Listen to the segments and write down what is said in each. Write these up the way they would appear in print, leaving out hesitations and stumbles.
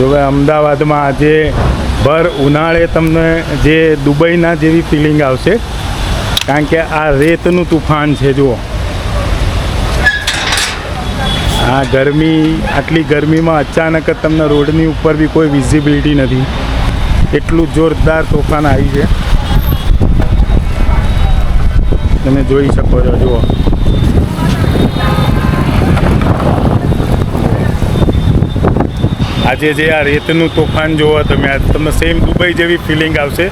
જો હવે અમદાવાદમાં આજે ભર ઉનાળે તમને જે દુબઈના જેવી ફિલિંગ આવશે, કારણ કે આ રેતનું તુફાન છે. જુઓ આ ગરમી, આટલી ગરમીમાં અચાનક જ તમને રોડની ઉપર બી કોઈ વિઝિબિલિટી નથી. એટલું જોરદાર તોફાન આવી છે, તમે જોઈ શકો છો. જુઓ આજે જે આ રેતનું તોફાન જુઓ તમે, આ તમને સેમ દુબઈ જેવી ફિલિંગ આવશે.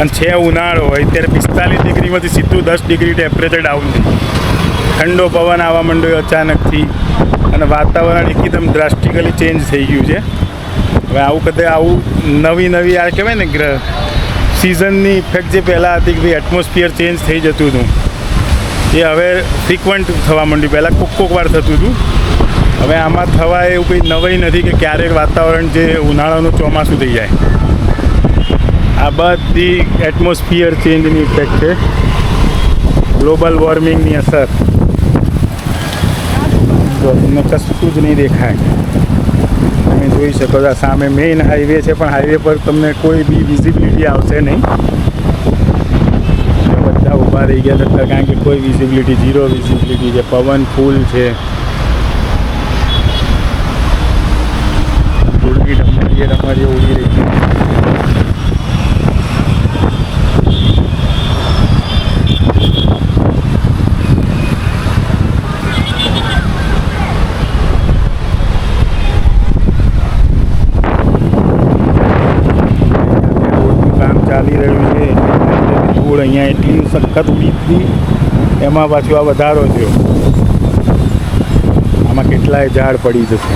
અને છે ઉનાળો, અત્યારે 45 ડિગ્રીમાંથી સીધું 10 ડિગ્રી ટેમ્પરેચર ડાઉન છે. ઠંડો પવન આવવા માંડ્યો અચાનકથી અને વાતાવરણ એકદમ ડ્રાસ્ટિકલી ચેન્જ થઈ ગયું છે. હવે આવું કદાચ આવું નવી આ કહેવાય ને સિઝનની ઇફેક્ટ જે પહેલાં હતી કે ભાઈ એટમોસ્ફિયર ચેન્જ થઈ જતું હતું, એ હવે ફ્રિકવન્ટ થવા માંડ્યું. પહેલાં કોક વાર થતું હતું, હવે આમાં થવા એવું કંઈ નવાઈ નથી કે ક્યારેક વાતાવરણ જે ઉનાળાનું ચોમાસું થઈ જાય. આ બધી એટમોસ્ફિયર ચેન્જની ઇફેક્ટ છે, ગ્લોબલ વોર્મિંગની અસર. તો તમને કશું જ નહીં દેખાય. તમે જોઈ શકો છો સામે મેઇન હાઈવે છે, પણ હાઈવે પર તમને કોઈ બી વિઝિબિલિટી આવશે નહીં. બધા ઊભા રહી ગયા હતા કારણ કે કોઈ વિઝિબિલિટી, ઝીરો વિઝિબિલિટી છે. પવન ફૂલ છે, ઉડી રમાડીએ ઉડી રહી છે. ચાલી રહ્યું છે, ધૂળ અહીંયા એટલી સખત ઉડી હતી, એમાં પાછું આ વધારો થયો. આમાં કેટલાય ઝાડ પડી જશે.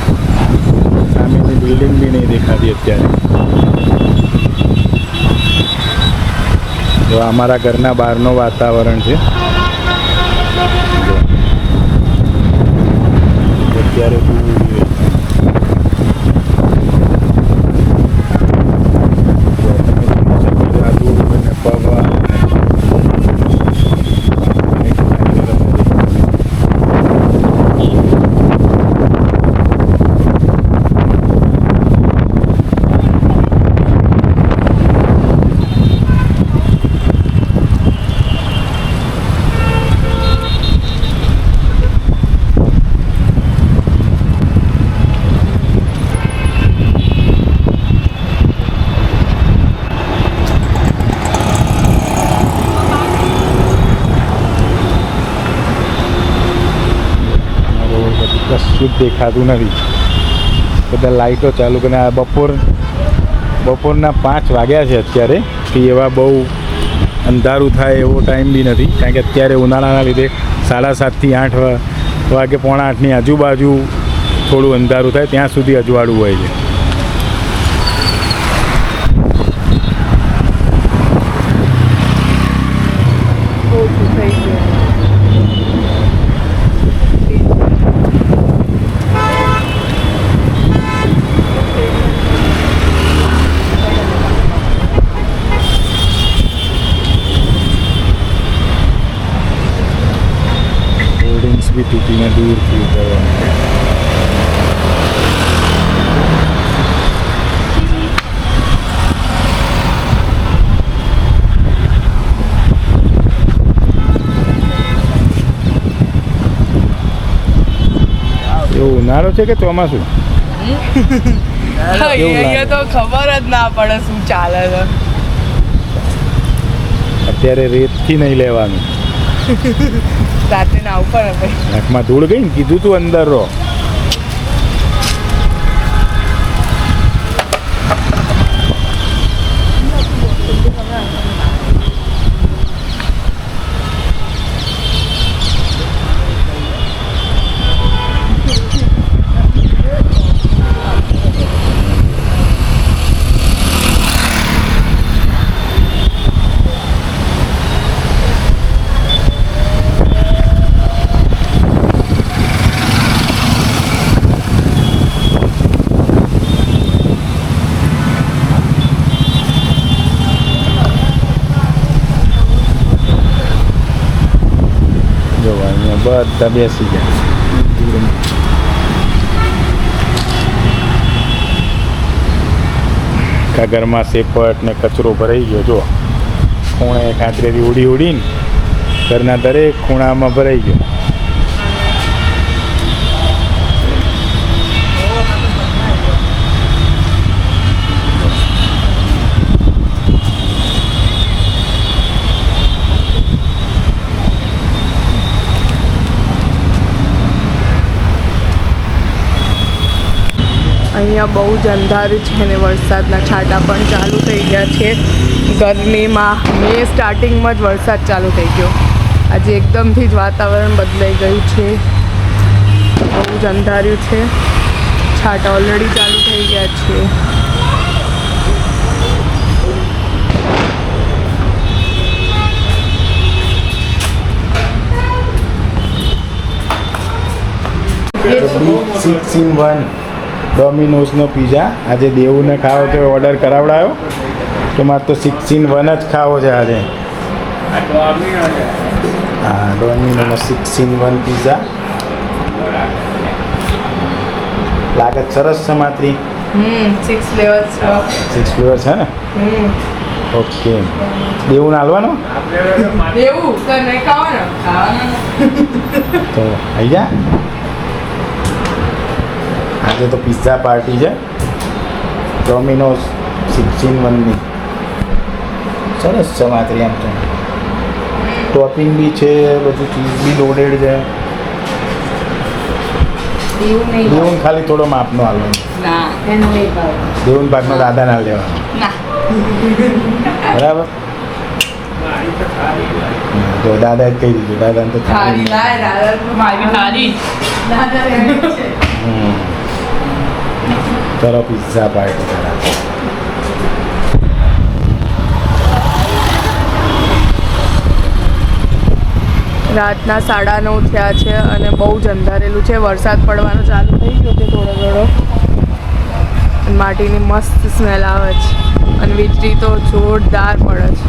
સામેની બિલ્ડિંગ બી નહીં દેખાતી અત્યારે. જો અમારા ઘરના બહારનો વાતાવરણ છે. અત્યારે કશું જ દેખાતું નથી. બધા લાઇટો ચાલુ કરીને આ બપોરના 5 વાગ્યા છે અત્યારે. એવા બહુ અંધારું થાય એવો ટાઈમ બી નથી, કારણ કે અત્યારે ઉનાળાના લીધે 7:30 થી 8 વાગે, 7:45ની આજુબાજુ થોડું અંધારું થાય, ત્યાં સુધી અજવાળું હોય છે. બી તૂટીને દૂર થઈ ગયો. એવું ઉનાળો છે કે ચોમાસું? અહીંયા તો ખબર જ ના પડે શું ચાલે છે. અત્યારે રેતથી નહીં લેવાનું. રાતે ના ઉપર નાકમાં ધૂળ ગઈ ને, કીધું તું અંદર રહો. બધા બેસી ગયા. આખા ઘરમાં સેપટ ને કચરો ભરાઈ ગયો. જો ખૂણે કાંતરેથી ઉડીને ઘરના દરેક ખૂણામાં ભરાઈ ગયો. અહીંયા બહુ જ અંધારું છે અને વરસાદના છાંટા પણ ચાલુ થઈ ગયા છે. ગરમીમાં સ્ટાર્ટિંગમાં જ વરસાદ ચાલુ થઈ ગયો. આજે એકદમથી જ વાતાવરણ બદલાઈ ગયું છે. બહુ જ અંધાર્યું છે. છાંટા ઓલરેડી ચાલુ થઈ ગયા છે. બી 6 in 1 ડોમિનોઝનો પિઝા આજે દેવુને ખાવો તો ઓર્ડર કરાવડાયો તો મારે તો 6 in 1 જ ખાવો છે આજે. હા, ડોમિનોનો 6 in 1 પિઝા લાગે સરસ છે. માત્રી 6 ફ્લેવર્સ 6 ફ્લેવર છે ને. ઓકે, દેવુને હાલવાનો એવું તો નહીં ખાવાનું તો આવી જા. આજે તો પિઝા પાર્ટી છે ડોમિનોઝ 6 in 1ની. સરસ છે માત્રી. આમ તો ટોપિંગ બી છે, બધું ચીઝ બી લોડેડ છે. દેવું ખાલી થોડો માપનો હાલવાનો. દેવું ભાગનો દાદાને હાલ દેવાનો. બરાબર. તો દાદા જ કહી દીધું. દાદાને તો ચલો પિઝા પાર્ટી કરાવે. રાતના 9:30 થયા છે અને બહુ જ અંધારેલું છે. વરસાદ પડવાનો ચાલુ થઈ ગયો છે થોડો થોડો. માટીની મસ્ત સ્મેલ આવે છે અને વીજળી તો જોરદાર પડે છે.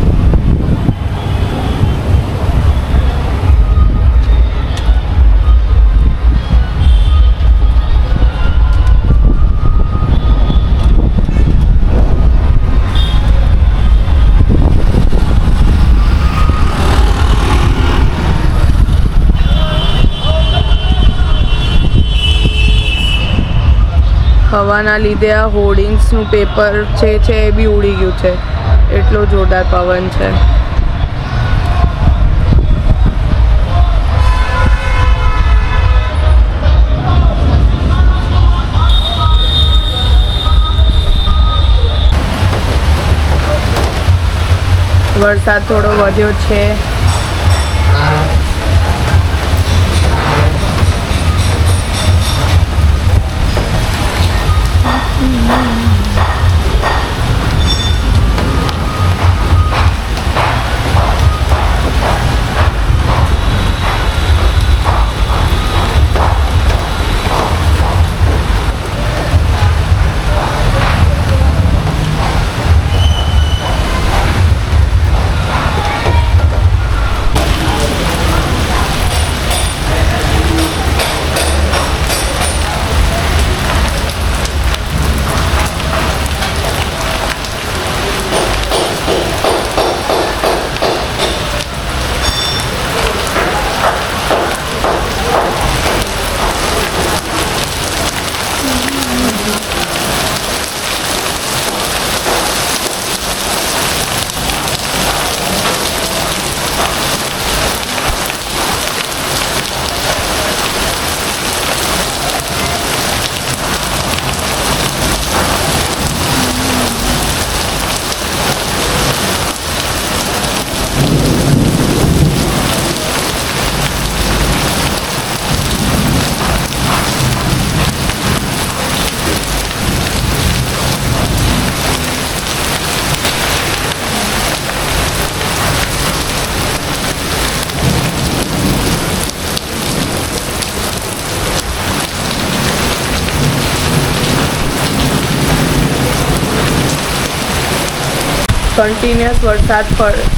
હવાના લીધે આ હોર્ડિંગ્સનું પેપર છે એ બી ઉડી ગયું છે. એટલો જોરદાર પવન છે. વરસાદ થોડો વધ્યો છે.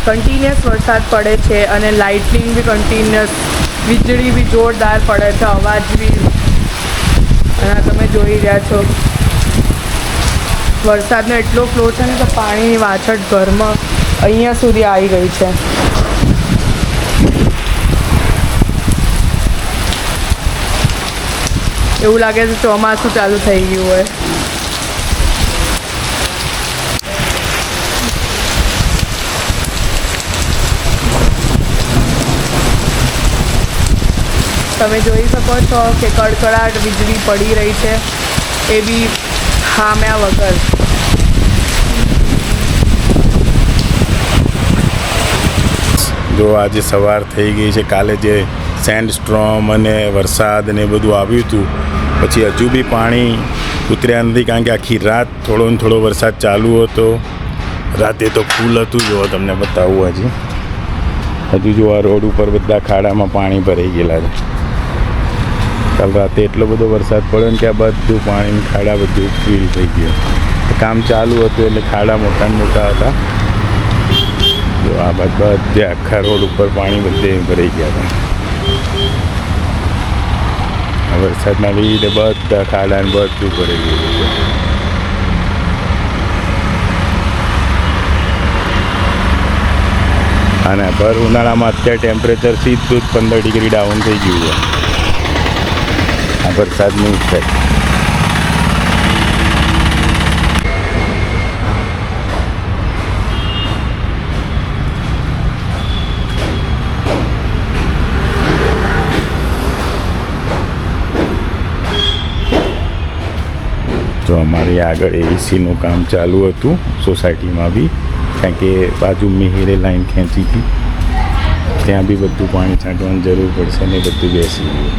કન્ટિન્યુઅસ વરસાદ પડે છે અને લાઇટનિંગ બી કન્ટિન્યુઅસ, વીજળી બી જોરદાર પડે છે, અવાજ બી. અને તમે જોઈ રહ્યા છો વરસાદનો એટલો ફ્લો છે ને કે પાણીની વાછટ ઘરમાં અહીંયા સુધી આવી ગઈ છે. એવું લાગે છે ચોમાસું ચાલુ થઈ ગયું હોય. તમે જોઈ શકો છો કે કડકડાટ વીજળી પડી રહી છે, એ બી ખામ્યા વગર. જો આજે સવાર થઈ ગઈ છે, કાલે જે સેન્ડ સ્ટ્રોમ અને વરસાદ ને બધું આવ્યું હતું, પછી હજુ બી પાણી ઉતર્યા નથી, કારણ કે આખી રાત થોડો ને થોડો વરસાદ ચાલુ હતો. રાતે તો ફૂલ હતું. જો તમને બતાવું હજુ જો આ રોડ ઉપર બધા ખાડામાં પાણી ભરાઈ ગયેલા છે. કાલ રાતે એટલો બધો વરસાદ પડ્યો ને કે આ બધું પાણી ખાડા બધું ફીલ થઈ ગયું. કામ ચાલુ હતું એટલે ખાડા મોટા ને મોટા હતા. જો આ બધે આખા રોડ ઉપર પાણી બધે ભરાઈ ગયા હતા. વરસાદના લીધે બધા ખાડા ને બધું ભરાઈ ગયું છે. અને ભર ઉનાળામાં અત્યારે ટેમ્પરેચર સીધું જ 15 ડિગ્રી ડાઉન થઈ ગયું છે આ વરસાદની ઇફેક્ટ. તો અમારી આગળ એસીનું કામ ચાલુ હતું સોસાયટીમાં બી, કારણ કે બાજુ મિહિરે લાઈન ખેંચી હતી, ત્યાં બી બધું પાણી છાંટવાની જરૂર પડશે ને બધું બેસી ગયું.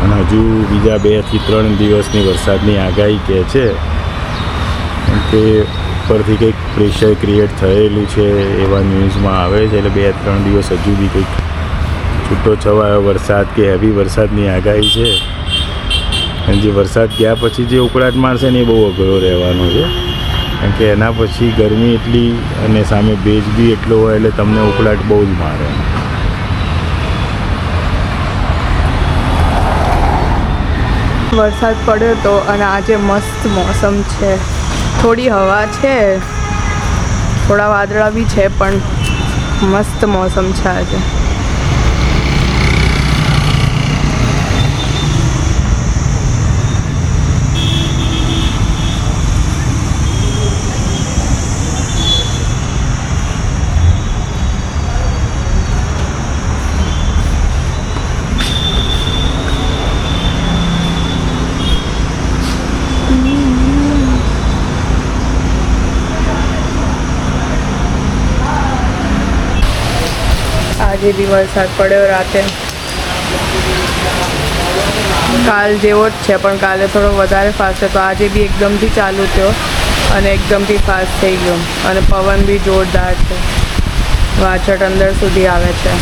અને હજુ બીજા 2 થી 3 દિવસની વરસાદની આગાહી કહે છે, કે ઉપરથી કંઈક પ્રેશર ક્રિએટ થયેલું છે એવા ન્યૂઝમાં આવે છે. એટલે 2-3 દિવસ હજુ બી કંઈક છૂટો છવાયો વરસાદ કે હેવી વરસાદની આગાહી છે. અને જે વરસાદ ગયા પછી જે ઉકળાટ મારશે ને એ બહુ અઘરો રહેવાનો છે, કારણ કે એના પછી ગરમી એટલી અને સામે ભેજ બી એટલો હોય એટલે તમને ઉકળાટ બહુ જ મારે. વરસાદ પડ્યો તો અને આજે મસ્ત મોસમ છે. થોડી હવા છે, થોડા વાદળા બી છે, પણ મસ્ત મોસમ છે આજે. આજે બી વરસાદ પડ્યો રાતે. કાલ જેવો જ છે, પણ કાલે થોડો વધારે ફાસ્ટ હતો. આજે બી એકદમથી ચાલુ થયો અને એકદમથી ફાસ્ટ થઈ ગયો. અને પવન બી જોરદાર છે, વાછટ અંદર સુધી આવે છે.